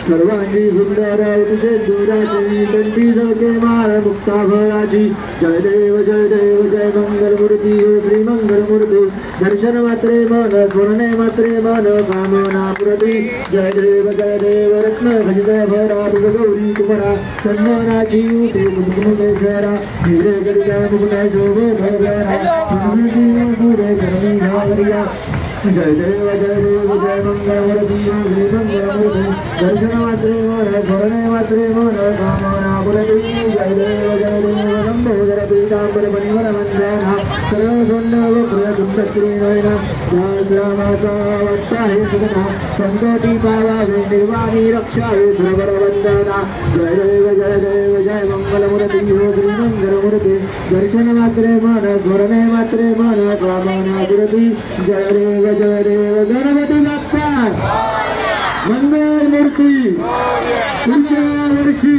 सर्वांगी सुंदर दूराची कंठी जळके माळ मुक्ताभराची जय देव जय मंगलमूर्ती श्री मंगलमूर्ती दर्शन मात्रे मन स्मरणे मात्रे मन कामना पुरती जय देव रत्न खचित भरा गौरी कुमारा चंदनाची उठे मुकुमेश्वरा हिरे गडिया मुकुटा शोभ भगरा पुरे करणी घावरिया जय देव जय मंगलमूर्ती श्री मंगलमूर्ती दर्शन मात्रे मन स्मरणे मात्रे मन कामना पुरती जय देव लंबोदर पीतांबर परिमल मंजना सर्व सुंदर वक्र कुंडत्री नयना रामाचा वाटता हे सुगना संकटी पावावे निर्वाणी रक्षावे सर्वर वंदना जय देव जय मंगलमूर्ती श्री मंगलमूर्ती दर्शन मात्रे मन स्मरणे मात्रे मन कामना पुरती जय देव गणपती बाप्पा मंगल मूर्ती पुढच्या वर्षी